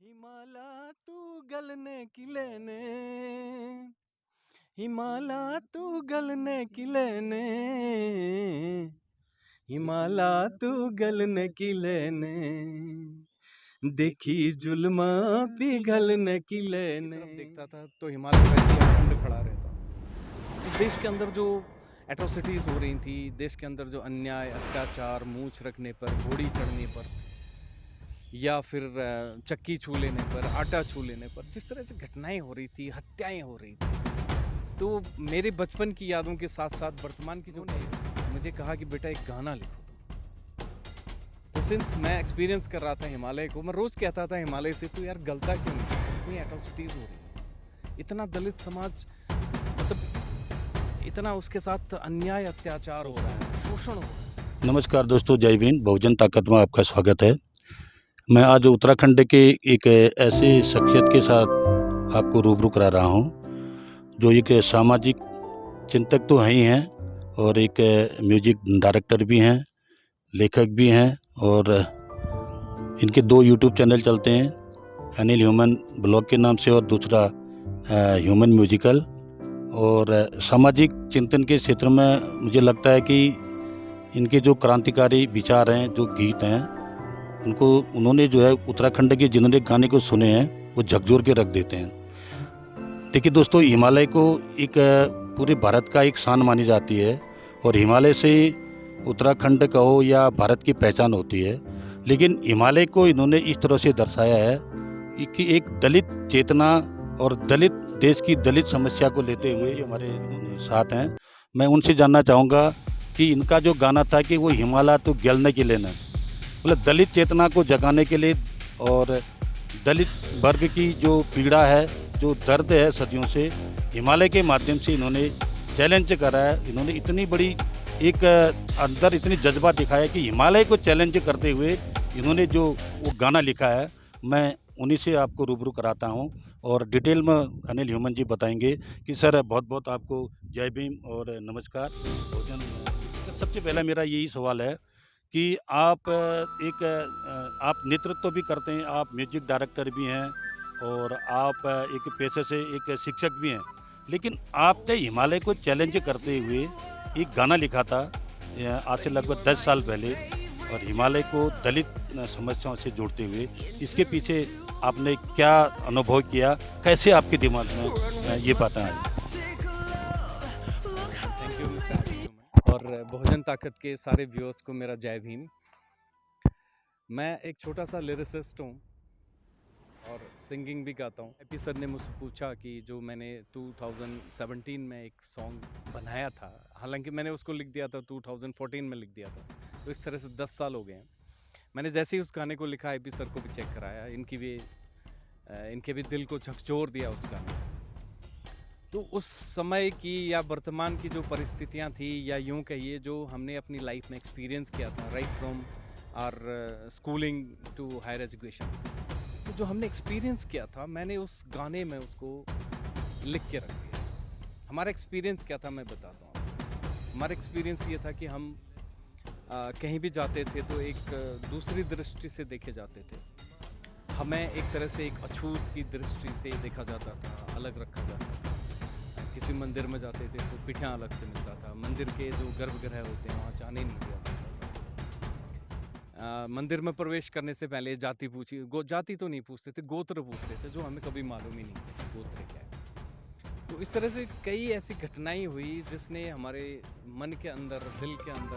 हिमाला तू गलने की लेने, हिमाला तू गलने की लेने, हिमाला तू गलने की लेने, देखी जुल्मा पिघलने की लेने। देखता था तो हिमालय वैसे ही अखंड खड़ा रहता। इस देश के अंदर जो एट्रोसिटीज़ हो रही थी, देश के अंदर जो अन्याय अत्याचार, मूछ रखने पर, घोड़ी चढ़ने पर, या फिर चक्की छू लेने पर, आटा छू लेने पर, जिस तरह से घटनाएं हो रही थी, हत्याएं हो रही थी, तो मेरे बचपन की यादों के साथ साथ वर्तमान की जो मुझे कहा कि बेटा एक गाना लिखो। तो सिंस मैं एक्सपीरियंस कर रहा था हिमालय को, मैं रोज़ कहता था हिमालय से, तो यार गलता क्यों नहीं, इतनी एट्रोसिटीज़ हो रही है, इतना दलित समाज, मतलब इतना उसके साथ अन्याय अत्याचार हो रहा है, शोषण हो रहा है। नमस्कार दोस्तों, जय भीम। बहुजन ताकत में आपका स्वागत है। मैं आज उत्तराखंड के एक ऐसे शख्सियत के साथ आपको रूबरू करा रहा हूं, जो एक सामाजिक चिंतक तो हैं ही हैं और एक म्यूजिक डायरेक्टर भी हैं, लेखक भी हैं, और इनके 2 यूट्यूब चैनल चलते हैं, अनिल ह्यूमन ब्लॉग के नाम से और दूसरा ह्यूमन म्यूजिकल। और सामाजिक चिंतन के क्षेत्र में मुझे लगता है कि इनके जो क्रांतिकारी विचार हैं, जो गीत हैं, उन्होंने जो है उत्तराखंड के जिन्होंने गाने को सुने हैं वो झकझोर के रख देते हैं। देखिए दोस्तों, हिमालय को एक पूरे भारत का एक शान मानी जाती है और हिमालय से उत्तराखंड कहो या भारत की पहचान होती है। लेकिन हिमालय को इन्होंने इस तरह से दर्शाया है कि एक दलित चेतना और दलित देश की दलित समस्या को लेते हुए जो हमारे साथ हैं, मैं उनसे जानना चाहूँगा कि इनका जो गाना था कि वो हिमालय तो गलने के लेना, मतलब दलित चेतना को जगाने के लिए और दलित वर्ग की जो पीड़ा है, जो दर्द है सदियों से, हिमालय के माध्यम से इन्होंने चैलेंज करा है। इन्होंने इतनी बड़ी एक अंदर इतनी जज्बा दिखाया कि हिमालय को चैलेंज करते हुए इन्होंने जो वो गाना लिखा है, मैं उन्हीं से आपको रूबरू कराता हूं और डिटेल में अनिल ह्यूमन जी बताएंगे। कि सर, बहुत बहुत आपको जय भीम और नमस्कार। भोजन सबसे पहला मेरा यही सवाल है कि आप आप नेतृत्व भी करते हैं, आप म्यूजिक डायरेक्टर भी हैं और आप एक पेशे से एक शिक्षक भी हैं, लेकिन आपने हिमालय को चैलेंज करते हुए एक गाना लिखा था आज से लगभग 10 साल पहले, और हिमालय को दलित समस्याओं से जोड़ते हुए, इसके पीछे आपने क्या अनुभव किया, कैसे आपके दिमाग में ये बातें आई? Thank you mister Anil human और बहुजन ताकत के सारे व्यूअर्स को मेरा जय भीम। मैं एक छोटा सा लिरिसिस्ट हूँ और सिंगिंग भी गाता हूँ। एपी सर ने मुझसे पूछा कि जो मैंने 2017 में एक सॉन्ग बनाया था, हालांकि मैंने उसको लिख दिया था 2014 में लिख दिया था, तो इस तरह से 10 साल हो गए हैं। मैंने जैसे ही उस गाने को लिखा, एपी सर को भी चेक कराया, इनके भी दिल को झकझोर दिया उस गाने। तो उस समय की या वर्तमान की जो परिस्थितियाँ थी, या यूँ कहिए जो हमने अपनी लाइफ में एक्सपीरियंस किया था, right from our schooling to higher education, तो जो हमने एक्सपीरियंस किया था, मैंने उस गाने में उसको लिख के रख दिया। हमारा एक्सपीरियंस क्या था मैं बताता हूँ। हमारा एक्सपीरियंस ये था कि हम कहीं भी जाते थे तो एक दूसरी दृष्टि से देखे जाते थे। हमें एक तरह से एक अछूत की दृष्टि से देखा जाता था, अलग रखा जाता था। किसी मंदिर में जाते थे तो पिठियाँ अलग से मिलता था। मंदिर के जो गर्भगृह होते हैं वहाँ जाने नहीं दिया जाता था। मंदिर में प्रवेश करने से पहले जाति जाति तो नहीं पूछते थे, गोत्र पूछते थे, जो हमें कभी मालूम ही नहीं था गोत्र क्या है। तो इस तरह से कई ऐसी घटनाएं हुई जिसने हमारे मन के अंदर, दिल के अंदर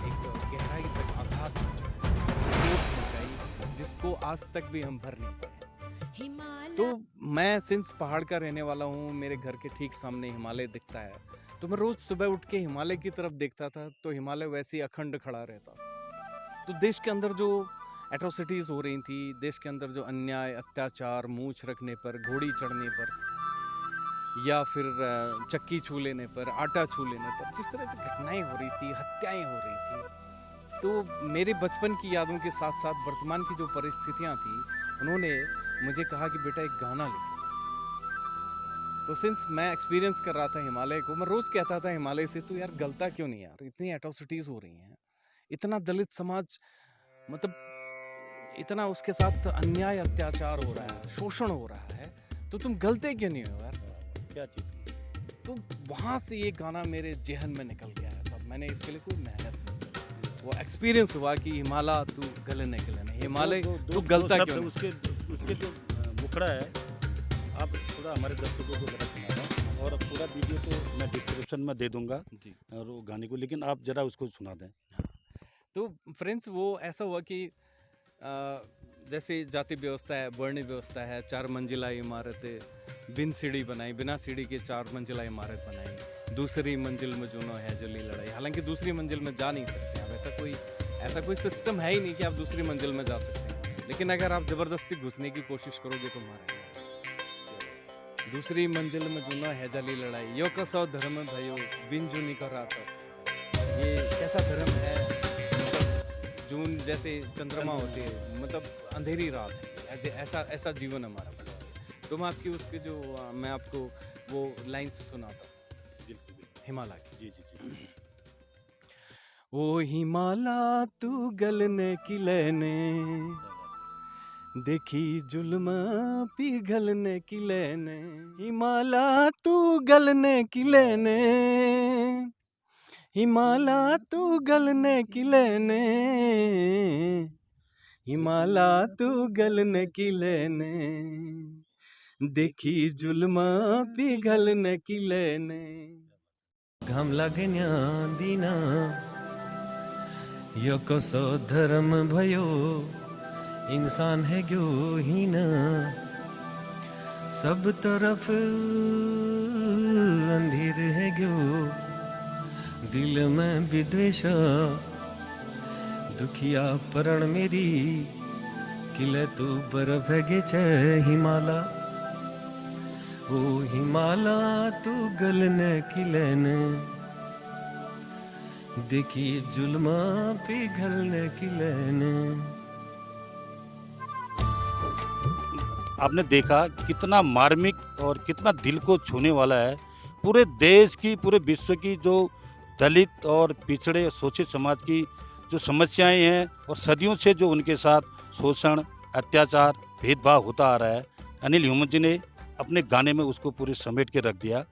एक गहराई तक आघात पहुंचाई, जिसको आज तक भी हम भर नहीं पाए। तो मैं सिंस पहाड़ का रहने वाला हूँ, मेरे घर के ठीक सामने हिमालय दिखता है, तो मैं रोज सुबह उठ के हिमालय की तरफ देखता था, तो हिमालय वैसे ही अखंड खड़ा रहता था। तो देश के अंदर जो एट्रोसिटीज़ हो रही थी, देश के अंदर जो अन्याय अत्याचार, मूछ रखने पर, घोड़ी चढ़ने पर, या फिर चक्की छू लेने पर, आटा छू लेने पर, जिस तरह से घटनाएं हो रही थी, हत्याएं हो रही थी, तो मेरे बचपन की यादों के साथ साथ वर्तमान की जो परिस्थितियां थी, उन्होंने मुझे कहा कि बेटा एक गाना लिखो। तो सिंस मैं एक्सपीरियंस कर रहा था हिमालय को, मैं रोज़ कहता था हिमालय से, तो यार गलता क्यों नहीं यार, इतनी एट्रोसिटीज़ हो रही हैं, इतना दलित समाज, मतलब इतना उसके साथ अन्याय अत्याचार हो रहा है, शोषण हो रहा है, तो तुम गलते क्यों नहीं हो यार? क्या चीज़? तो वहाँ से ये गाना मेरे जेहन में निकल गया है सब। मैंने इसके लिए कोई मेहनत नहीं की, वो एक्सपीरियंस हुआ कि हिमालय तू गलने के लिए, हिमालय तू गलता क्यों नहीं? उसके उसके जो मुखड़ा है, आप थोड़ा हमारे दर्शकों को जरा सुनाना, और पूरा वीडियो तो मैं डिस्क्रिप्शन में दे दूंगा जी। और वो गाने को, लेकिन आप जरा उसको सुना दें। तो फ्रेंड्स वो ऐसा हुआ कि जैसे जाति व्यवस्था है, वर्णी व्यवस्था है, 4 मंजिला इमारतें बिन सीढ़ी बनाई, बिना सीढ़ी के 4 मंजिला इमारत बनाई, दूसरी मंजिल में जुनो है जली लड़ाई। हालांकि दूसरी मंजिल में जा नहीं सकते आप, ऐसा कोई सिस्टम है ही नहीं कि आप दूसरी मंजिल में जा सकते हैं, लेकिन अगर आप ज़बरदस्ती घुसने की कोशिश करोगे तो मारेंगे। दूसरी मंजिल में जुनो है जली लड़ाई, यो कसो धर्म भयो बिन जुनी का रात। ये कैसा धर्म है? जून जैसे चंद्रमा होती है, मतलब अंधेरी रात है, ऐसा जीवन हमारा बना है। तो मैं आपकी उसके जो मैं आपको वो लाइन्स सुनाता हूँ हिमालय की। जी जी जी। ओ हिमालय तू गलने की लेने, देखी जुल्म पिघलने की लेने, हिमालय तू गलने की लेने, हिमालय तू गलने की लेने, हिमालय तू गलने की लेने, देखी जुल्म पिघलने की लेने। घाम लागण्या दिना यो कसो धर्म भयो, इंसान है ग्यो हीन, सब तरफ अंधेर है ग्यो, दिल में विद्वेष दुखिया परण मेरी, किले तू बर्फ गेच हिमालय, ओ हिमालय तू गलने किलेन, देखी जुल्म पिघलने किलेन। आपने देखा कितना मार्मिक और कितना दिल को छूने वाला है। पूरे देश की, पूरे विश्व की जो दलित और पिछड़े शोषित समाज की जो समस्याएं हैं, और सदियों से जो उनके साथ शोषण, अत्याचार, भेदभाव होता आ रहा है, अनिल ह्यूमन जी ने अपने गाने में उसको पूरे समेट के रख दिया।